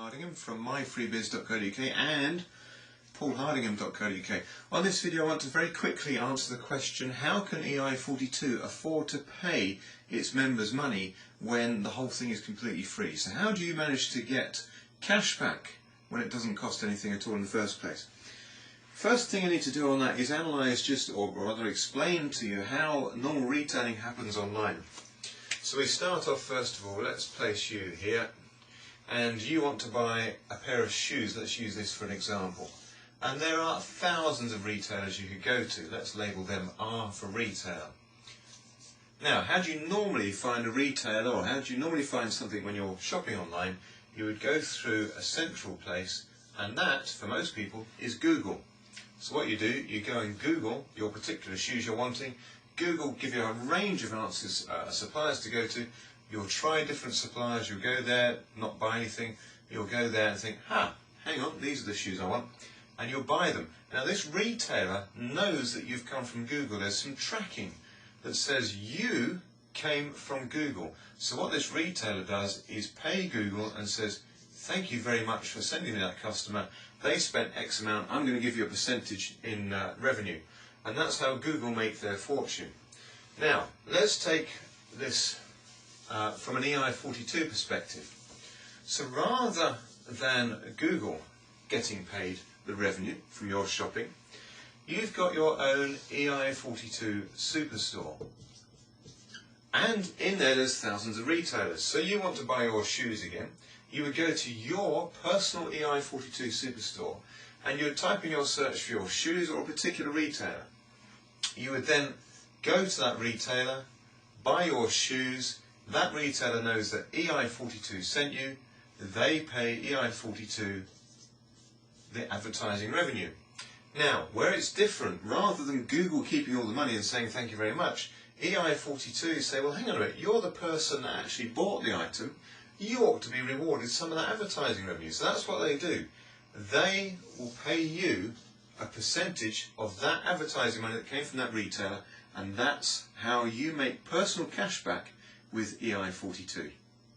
Hardingham from myfreebiz.co.uk and paulhardingham.co.uk. On this video I want to very quickly answer the question, how can ei42 afford to pay its members money when the whole thing is completely free? So how do you manage to get cash back when it doesn't cost anything at all in the first place? First thing I need to do on that is analyse or rather explain to you how normal retailing happens online. So we start off first of all, let's place you here, and you want to buy a pair of shoes. Let's use this for an example. And there are thousands of retailers you could go to. Let's label them R for retail. Now, how do you normally find a retailer, or how do you normally find something when you're shopping online? You would go through a central place, and that, for most people, is Google. So what you do, you go and Google your particular shoes you're wanting. Google will give you a range of answers, suppliers to go to. You'll try different suppliers, you'll go there, not buy anything. You'll go there and think, hang on, these are the shoes I want. And you'll buy them. Now this retailer knows that you've come from Google. There's some tracking that says you came from Google. So what this retailer does is pay Google and says, thank you very much for sending me that customer. They spent X amount, I'm going to give you a percentage in revenue. And that's how Google make their fortune. Now, let's take this from an ei42 perspective. So rather than Google getting paid the revenue from your shopping, you've got your own ei42 superstore. And in there's thousands of retailers. So you want to buy your shoes again, you would go to your personal ei42 superstore and you would type in your search for your shoes or a particular retailer. You would then go to that retailer, buy your shoes. That retailer knows that ei42 sent you. They pay ei42 the advertising revenue. Now, where it's different, rather than Google keeping all the money and saying thank you very much, ei42 say, well, hang on a minute, you're the person that actually bought the item. You ought to be rewarded some of that advertising revenue. So that's what they do. They will pay you a percentage of that advertising money that came from that retailer, and that's how you make personal cash back with ei42.